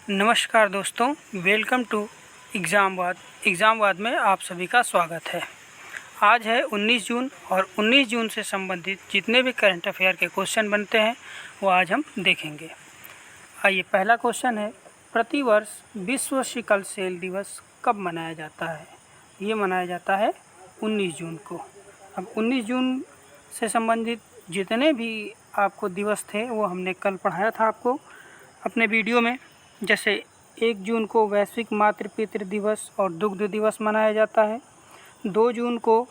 नमस्कार दोस्तों, welcome to एग्ज़ामवाद में आप सभी का स्वागत है। आज है 19 जून और 19 जून से संबंधित जितने भी करंट अफेयर के क्वेश्चन बनते हैं वो आज हम देखेंगे। आइए, पहला क्वेश्चन है, प्रतिवर्ष विश्व सिकल सेल दिवस कब मनाया जाता है? ये मनाया जाता है 19 जून को। अब 19 जून से संबंधित जितने भी आपको दिवस थे वो हमने कल पढ़ाया था आपको अपने वीडियो में। जैसे 1 जून को वैश्विक मातृ पितृ दिवस और दुग्ध दिवस मनाया जाता है। 2 जून को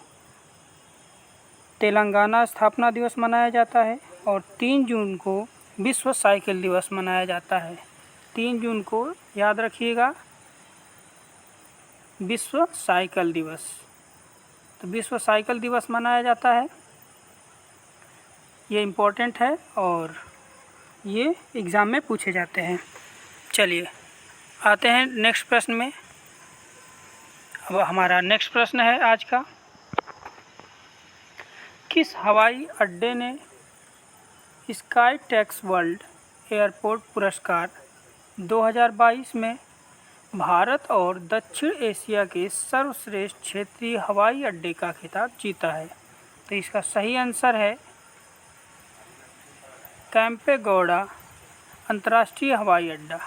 तेलंगाना स्थापना दिवस मनाया जाता है और 3 जून को विश्व साइकिल दिवस मनाया जाता है। 3 जून को याद रखिएगा, विश्व साइकिल दिवस। तो विश्व साइकिल दिवस मनाया जाता है, ये इम्पोर्टेंट है और ये एग्ज़ाम में पूछे जाते हैं। चलिए आते हैं नेक्स्ट प्रश्न में। अब हमारा नेक्स्ट प्रश्न है आज का, किस हवाई अड्डे ने स्काई टैक्स वर्ल्ड एयरपोर्ट पुरस्कार 2022 में भारत और दक्षिण एशिया के सर्वश्रेष्ठ क्षेत्रीय हवाई अड्डे का खिताब जीता है? तो इसका सही आंसर है केम्पेगौड़ा अंतर्राष्ट्रीय हवाई अड्डा।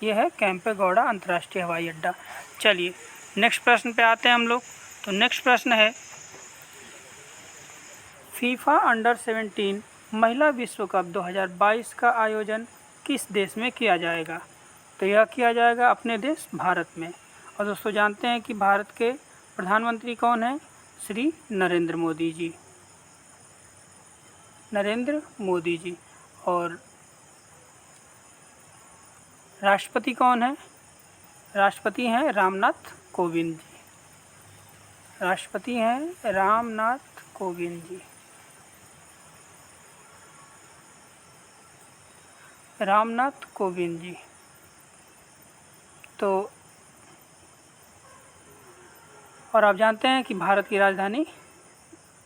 यह है केम्पेगौड़ा अंतर्राष्ट्रीय हवाई अड्डा। चलिए नेक्स्ट प्रश्न पे आते हैं हम लोग। तो नेक्स्ट प्रश्न है, फीफा अंडर 17 महिला विश्व कप 2022 का आयोजन किस देश में किया जाएगा? तो यह किया जाएगा अपने देश भारत में। और दोस्तों जानते हैं कि भारत के प्रधानमंत्री कौन हैं? श्री नरेंद्र मोदी जी। नरेंद्र मोदी जी। और राष्ट्रपति कौन है? राष्ट्रपति हैं रामनाथ कोविंद जी। राष्ट्रपति हैं रामनाथ कोविंद जी। रामनाथ कोविंद जी। तो और आप जानते हैं कि भारत की राजधानी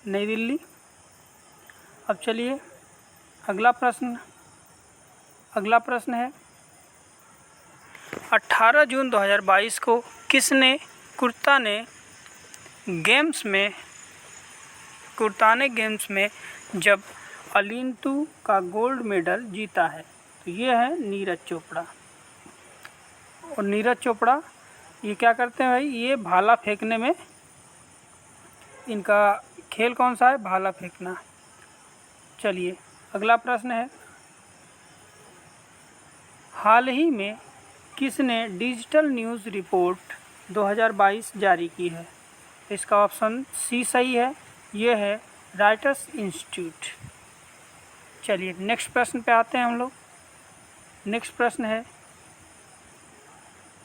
नई दिल्ली। अब चलिए अगला प्रश्न है, 18 जून 2022 को किसने कुर्ताने गेम्स में जब ओलंपिक का गोल्ड मेडल जीता है? तो ये है नीरज चोपड़ा। और नीरज चोपड़ा ये क्या करते हैं भाई? ये भाला फेंकने में, इनका खेल कौन सा है? भाला फेंकना। चलिए अगला प्रश्न है, हाल ही में किसने डिजिटल न्यूज़ रिपोर्ट 2022 जारी की है? इसका ऑप्शन सी सही है, ये है राइटर्स इंस्टीट्यूट। चलिए नेक्स्ट प्रश्न पे आते हैं हम लोग। नेक्स्ट प्रश्न है,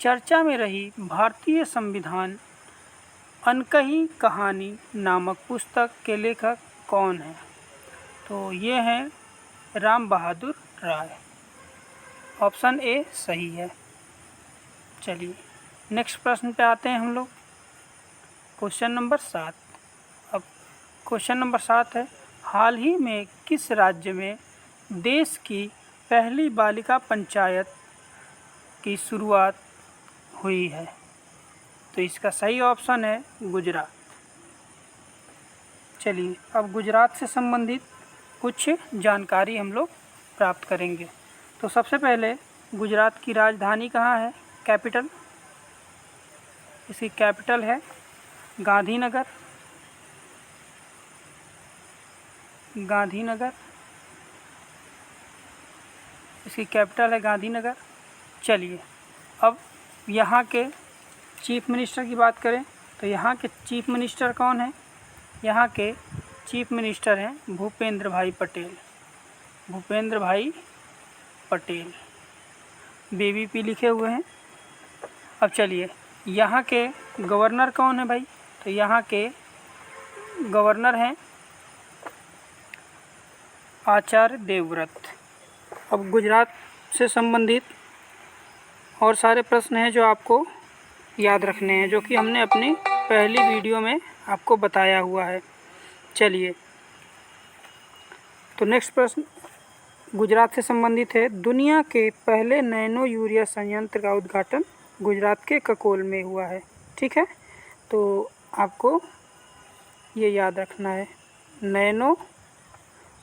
चर्चा में रही भारतीय संविधान अनकही कहानी नामक पुस्तक के लेखक कौन है? तो ये हैं राम बहादुर राय। ऑप्शन ए सही है। चलिए नेक्स्ट प्रश्न पे आते हैं हम लोग, क्वेश्चन नंबर 7। अब क्वेश्चन नंबर 7 है, हाल ही में किस राज्य में देश की पहली बालिका पंचायत की शुरुआत हुई है? तो इसका सही ऑप्शन है गुजरात। चलिए अब गुजरात से संबंधित कुछ जानकारी हम लोग प्राप्त करेंगे। तो सबसे पहले गुजरात की राजधानी कहाँ है? कैपिटल, इसकी कैपिटल है गांधीनगर। इसकी कैपिटल है गांधीनगर। चलिए अब यहाँ के चीफ मिनिस्टर की बात करें तो यहाँ के चीफ मिनिस्टर कौन है? यहाँ के चीफ मिनिस्टर हैं भूपेंद्र भाई पटेल। BVP लिखे हुए हैं। अब चलिए यहाँ के गवर्नर कौन है भाई? तो यहाँ के गवर्नर हैं आचार्य देवव्रत। अब गुजरात से संबंधित और सारे प्रश्न हैं जो आपको याद रखने हैं, जो कि हमने अपनी पहली वीडियो में आपको बताया हुआ है। चलिए तो नेक्स्ट गुजरात से संबंधित है। दुनिया के पहले नैनो यूरिया संयंत्र का उद्घाटन गुजरात के ककोल में हुआ है। ठीक है, तो आपको ये याद रखना है, नैनो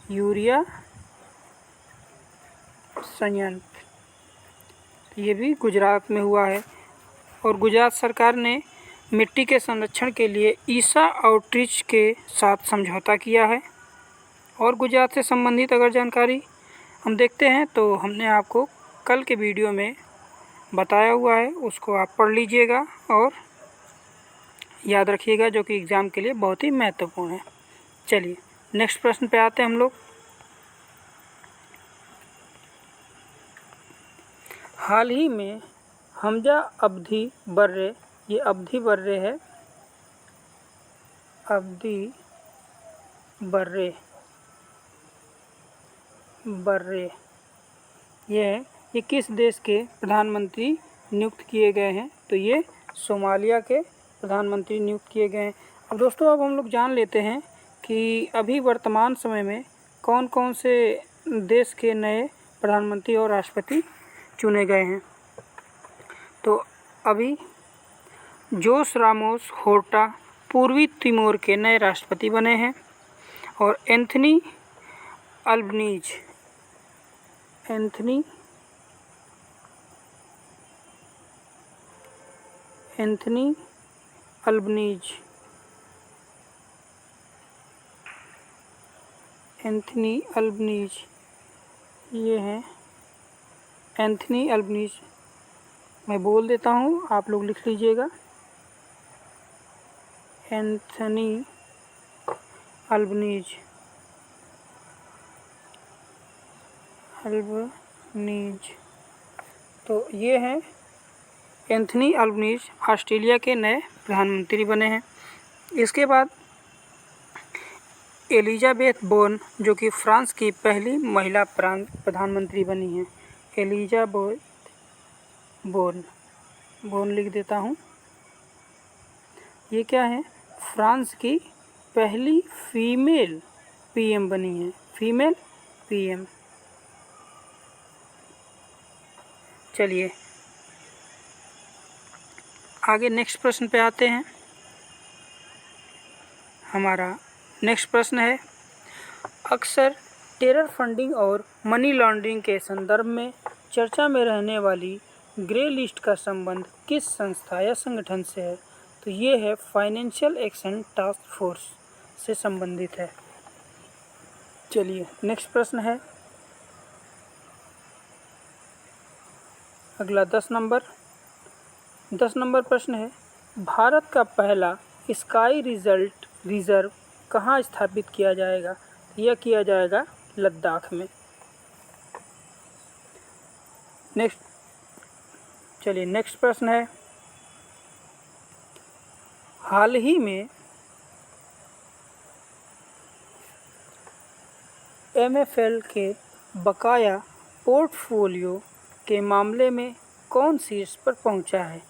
यूरिया संयंत्र ये भी गुजरात में हुआ है। और गुजरात सरकार ने मिट्टी के संरक्षण के लिए ईसा आउटरीच के साथ समझौता किया है। और गुजरात से संबंधित अगर जानकारी हम देखते हैं तो हमने आपको कल के वीडियो में बताया हुआ है, उसको आप पढ़ लीजिएगा और याद रखिएगा, जो कि एग्ज़ाम के लिए बहुत ही महत्वपूर्ण है। चलिए नेक्स्ट प्रश्न पे आते हैं हम लोग। हाल ही में हमजा अब्दी बर्रे, ये अब्दी बर्रे है, अब्दी बर्रे ये किस देश के प्रधानमंत्री नियुक्त किए गए हैं? तो ये सोमालिया के प्रधानमंत्री नियुक्त किए गए हैं। अब दोस्तों अब हम लोग जान लेते हैं कि अभी वर्तमान समय में कौन कौन से देश के नए प्रधानमंत्री और राष्ट्रपति चुने गए हैं। तो अभी जोस रामोस होर्टा पूर्वी तिमोर के नए राष्ट्रपति बने हैं। और एंथनी अल्बनीज ये हैं एंथनी अल्बनीज, मैं बोल देता हूँ, आप लोग लिख लीजिएगा, एंथनी अल्बनीज। तो ये हैं एंथनी अल्बनीज, ऑस्ट्रेलिया के नए प्रधानमंत्री बने हैं। इसके बाद एलिजाबेथ बोर्न, जो कि फ्रांस की पहली महिला प्रधानमंत्री बनी हैं। एलिजाबेथ बोर्न लिख देता हूँ। ये क्या है? फ्रांस की पहली फीमेल पीएम बनी है, फीमेल पीएम। चलिए आगे नेक्स्ट प्रश्न पे आते हैं। हमारा नेक्स्ट प्रश्न है, अक्सर टेरर फंडिंग और मनी लॉन्ड्रिंग के संदर्भ में चर्चा में रहने वाली ग्रे लिस्ट का संबंध किस संस्था या संगठन से है? तो ये है फाइनेंशियल एक्शन टास्क फोर्स से संबंधित है। चलिए नेक्स्ट प्रश्न है अगला 10 नंबर प्रश्न है, भारत का पहला स्काई रिजर्व कहाँ स्थापित किया जाएगा? यह किया जाएगा लद्दाख में। नेक्स्ट प्रश्न है, हाल ही में MFL के बकाया पोर्टफोलियो के मामले में कौन शीर्ष पर पहुंचा है?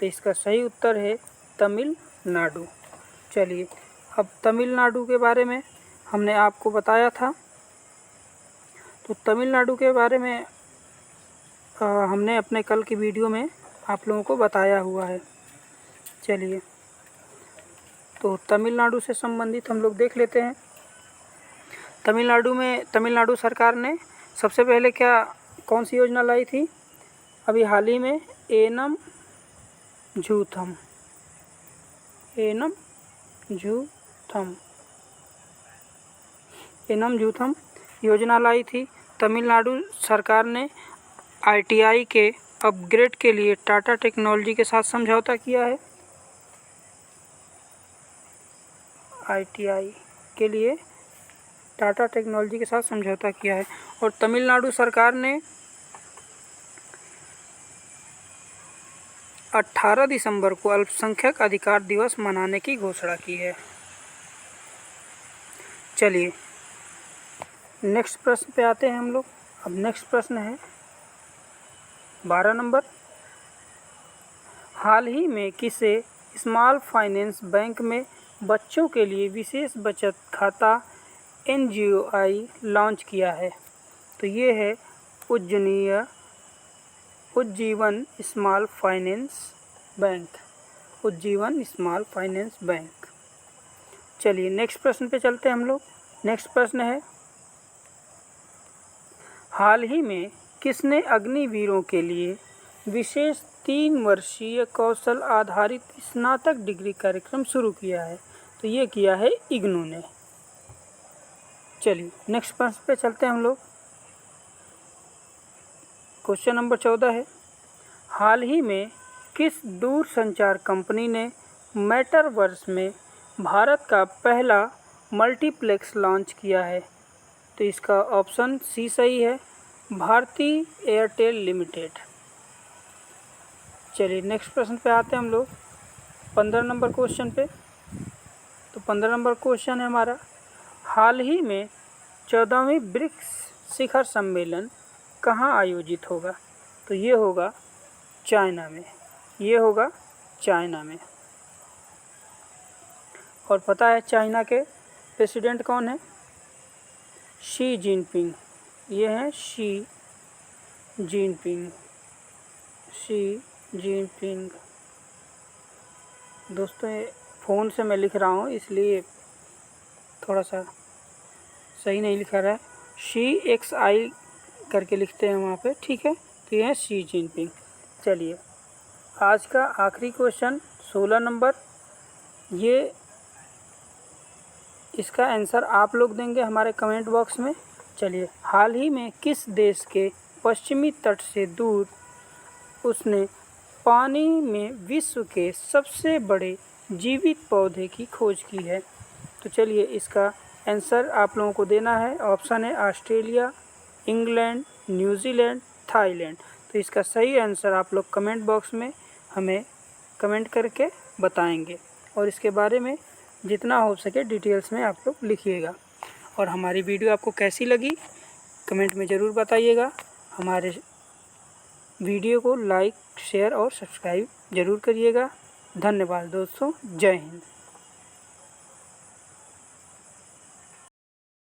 तो इसका सही उत्तर है तमिलनाडु। चलिए अब तमिलनाडु के बारे में हमने आपको बताया था, तो तमिलनाडु के बारे में हमने अपने कल की वीडियो में आप लोगों को बताया हुआ है। चलिए तो तमिलनाडु से संबंधित हम लोग देख लेते हैं। तमिलनाडु सरकार ने सबसे पहले कौन सी योजना लाई थी? अभी हाल ही में एनम जूथम योजना लाई थी। तमिलनाडु सरकार ने ITI के अपग्रेड के लिए टाटा टेक्नोलॉजी के साथ समझौता किया है। ITI के लिए टाटा टेक्नोलॉजी के साथ समझौता किया है। और तमिलनाडु सरकार ने 18 दिसंबर को अल्पसंख्यक अधिकार दिवस मनाने की घोषणा की है। चलिए नेक्स्ट प्रश्न पे आते हैं हम लोग। अब नेक्स्ट प्रश्न है 12 नंबर, हाल ही में किसे स्मॉल फाइनेंस बैंक में बच्चों के लिए विशेष बचत खाता NGOI लॉन्च किया है? तो तो ये है Ujjivan small finance bank, Ujjivan small finance bank. चलिए नेक्स्ट प्रश्न पे चलते हैं हम लोग। नेक्स्ट प्रश्न है, हाल ही में किसने अग्निवीरों के लिए विशेष 3 वर्षीय कौशल आधारित स्नातक डिग्री कार्यक्रम शुरू किया है? तो ये किया है इग्नू ने। चलिए नेक्स्ट प्रश्न पे चलते हैं हम लोग। क्वेश्चन नंबर 14 है, हाल ही में किस दूरसंचार कंपनी ने मेटावर्स में भारत का पहला मल्टीप्लेक्स लॉन्च किया है? तो इसका ऑप्शन सी सही है, भारती एयरटेल लिमिटेड। चलिए नेक्स्ट प्रश्न पे आते हैं हम लोग 15 नंबर क्वेश्चन पे। तो 15 नंबर क्वेश्चन है हमारा, हाल ही में 14वीं ब्रिक्स शिखर सम्मेलन कहाँ आयोजित होगा? तो ये होगा चाइना में, ये होगा चाइना में। और पता है चाइना के प्रेसिडेंट कौन है? Xi Jinping. ये हैं शी जिनपिंग, शी जिनपिंग। दोस्तों ये फ़ोन से मैं लिख रहा हूँ इसलिए थोड़ा सा सही नहीं लिखा रहा है, CXI करके लिखते हैं वहाँ पे, ठीक है। तो ये है शी जिनपिंग। चलिए आज का आखिरी क्वेश्चन 16 नंबर, ये इसका आंसर आप लोग देंगे हमारे कमेंट बॉक्स में। चलिए, हाल ही में किस देश के पश्चिमी तट से दूर उसने पानी में विश्व के सबसे बड़े जीवित पौधे की खोज की है? तो चलिए इसका आंसर आप लोगों को देना है। ऑप्शन है ऑस्ट्रेलिया, इंग्लैंड, न्यूजीलैंड, थाईलैंड। तो इसका सही आंसर आप लोग कमेंट बॉक्स में हमें कमेंट करके बताएंगे और इसके बारे में जितना हो सके डिटेल्स में आप लोग लिखिएगा। और हमारी वीडियो आपको कैसी लगी कमेंट में ज़रूर बताइएगा। हमारे वीडियो को लाइक, शेयर और सब्सक्राइब ज़रूर करिएगा। धन्यवाद दोस्तों, जय हिंद।